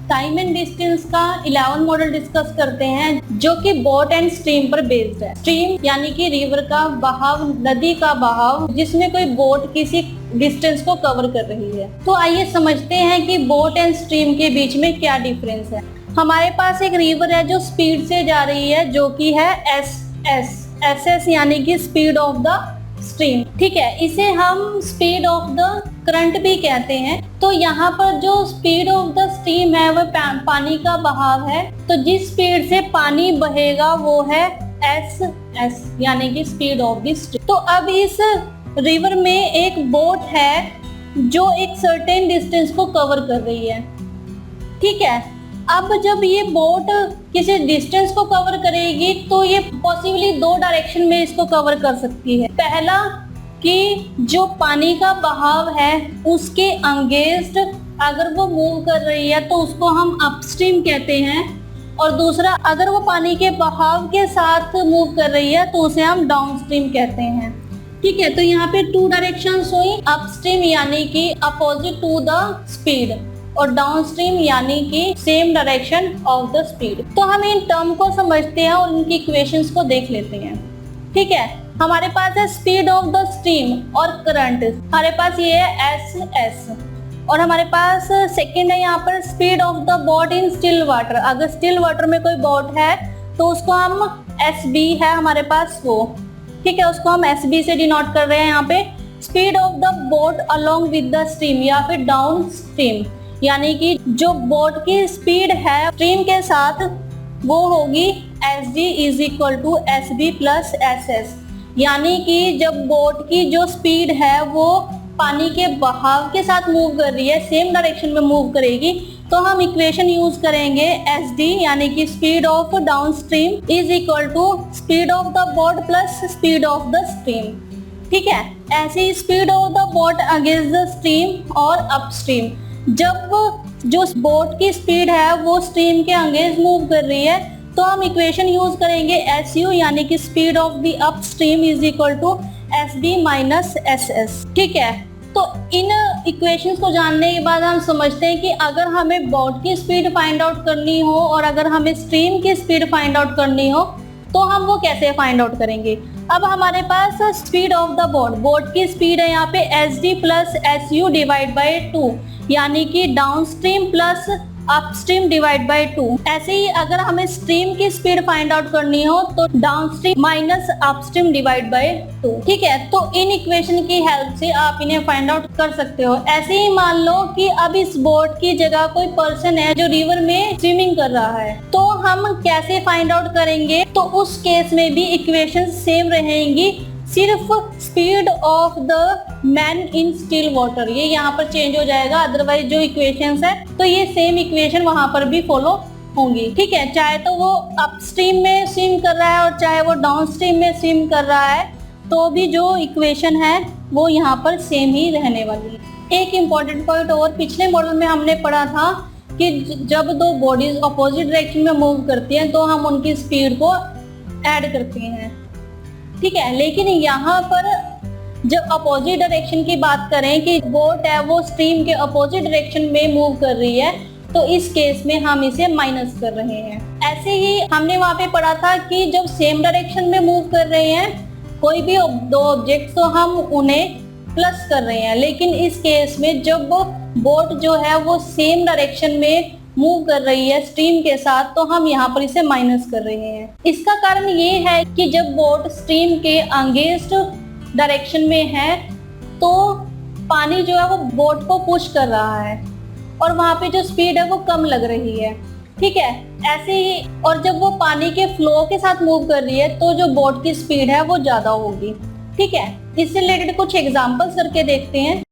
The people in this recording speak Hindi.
टाइम एंड डिस्टेंस का 11 मॉडल डिस्कस करते हैं जो कि बोट एंड स्ट्रीम पर बेस्ड है। स्ट्रीम यानी कि रिवर का बहाव, नदी का बहाव, जिसमें कोई बोट किसी डिस्टेंस को कवर कर रही है। तो आइए समझते हैं कि बोट एंड स्ट्रीम के बीच में क्या डिफरेंस है। हमारे पास एक रिवर है जो स्पीड से जा रही है, जो कि है एस यानी कि स्पीड ऑफ द स्ट्रीम। ठीक है, इसे हम स्पीड ऑफ द करंट भी कहते हैं। तो यहाँ पर जो स्पीड ऑफ द स्ट्रीम है वह पानी का बहाव है। तो जिस स्पीड से पानी बहेगा वो है एस यानी कि स्पीड ऑफ द स्ट्रीम। तो अब इस रिवर में एक बोट है जो एक सर्टेन डिस्टेंस को कवर कर रही है। ठीक है, अब जब ये बोट किसी डिस्टेंस को कवर करेगी तो ये पॉसिबली दो डायरेक्शन में इसको कवर कर सकती है। पहला कि जो पानी का बहाव है उसके अगेंस्ट अगर वो मूव कर रही है तो उसको हम अपस्ट्रीम कहते हैं, और दूसरा अगर वो पानी के बहाव के साथ मूव कर रही है तो उसे हम डाउनस्ट्रीम कहते हैं। ठीक है, तो यहाँ पे टू डायरेक्शंस हुई, अपस्ट्रीम यानी कि अपोजिट टू द स्पीड और डाउनस्ट्रीम यानी कि same direction of the speed. तो हम इन टर्म को समझते हैं और इनकी इक्वेशंस को देख लेते हैं। ठीक है, हमारे पास है स्पीड ऑफ द स्ट्रीम और करंट, हमारे पास ये है एस और हमारे पास सेकंड है यहाँ पर speed of the boat in still water. अगर स्टिल वाटर में कोई बोट है तो उसको हम SB है हमारे पास वो। ठीक है, उसको हम SB से डिनोट कर रहे हैं यहाँ पे। Speed of the boat along with the stream या फिर डाउन स्ट्रीम, यानी कि जो बोट की स्पीड है स्ट्रीम के साथ वो होगी SG is equal to SB plus SS। यानी कि जब बोट की जो स्पीड है वो पानी के बहाव के साथ मूव कर रही है, सेम डायरेक्शन में मूव करेगी, तो हम इक्वेशन यूज करेंगे SD यानी कि speed of downstream is equal to speed of the boat plus speed of the stream. ठीक है, ऐसे speed of the boat against the stream और अपस्ट्रीम। जब जो बोट की स्पीड है वो स्ट्रीम के अगेंस्ट मूव कर रही है तो हम इक्वेशन यूज करेंगे SU यानी कि speed of the upstream is equal to SB minus SS। ठीक है, तो इन इक्वेशंस को जानने के बाद हम समझते हैं कि अगर हमें बोट की स्पीड फाइंड आउट करनी हो और अगर हमें स्ट्रीम की स्पीड फाइंड आउट करनी हो तो हम वो कैसे फाइंड आउट करेंगे। अब हमारे पास स्पीड ऑफ द बोट की स्पीड है यहाँ पे SD plus SU divide by 2 यानी कि down stream plus upstream divide by 2। ऐसे ही अगर हमें स्ट्रीम की स्पीड फाइंड आउट करनी हो तो down stream minus upstream divide by 2। ठीक है, तो इन इक्वेशन की हेल्प से आप इन्हें फाइंड आउट कर सकते हो। ऐसे ही मान लो कि अब इस बोट की जगह कोई पर्सन है जो रिवर में स्विमिंग कर रहा है, तो हम कैसे फाइंड आउट करेंगे। तो उस केस में भी इक्वेशन सेम रहेंगी, सिर्फ speed of the man in still water ये यहाँ पर चेंज हो जाएगा। अदरवाइज जो इक्वेशंस है तो ये सेम इक्वेशन वहां पर भी फॉलो होंगी। ठीक है, चाहे तो वो अपस्ट्रीम में स्विम कर रहा है और चाहे वो डाउनस्ट्रीम में स्विम कर रहा है, तो भी जो इक्वेशन है वो यहाँ पर सेम ही रहने वाली है। एक इम्पॉर्टेंट पॉइंट और, पिछले मॉडल में हमने पढ़ा था कि जब दो बॉडीज अपोजिट डायरेक्शन में मूव करती हैं तो हम उनकी स्पीड को ऐड करते हैं। ठीक है, लेकिन यहाँ पर जब अपोजिट डायरेक्शन की बात करें कि बोट है वो स्ट्रीम के अपोजिट डायरेक्शन में मूव कर रही है, तो इस केस में हम इसे माइनस कर रहे हैं। ऐसे ही हमने वहाँ पे पढ़ा था कि जब सेम डायरेक्शन में मूव कर रहे हैं कोई भी दो ऑब्जेक्ट तो हम उन्हें प्लस कर रहे हैं, लेकिन इस केस में जब बोट जो है वो सेम डायरेक्शन में मूव कर रही है स्ट्रीम के साथ तो हम यहाँ पर इसे माइनस कर रहे हैं। इसका कारण ये है कि जब बोट स्ट्रीम के अगेंस्ट डायरेक्शन में है तो पानी जो है वो बोट को पुश कर रहा है और वहाँ पे जो स्पीड है वो कम लग रही है। ठीक है, ऐसे ही और जब वो पानी के फ्लो के साथ मूव कर रही है तो जो बोट की स्पीड है वो ज्यादा होगी। ठीक है, इससे रिलेटेड कुछ एग्जांपल्स करके देखते हैं।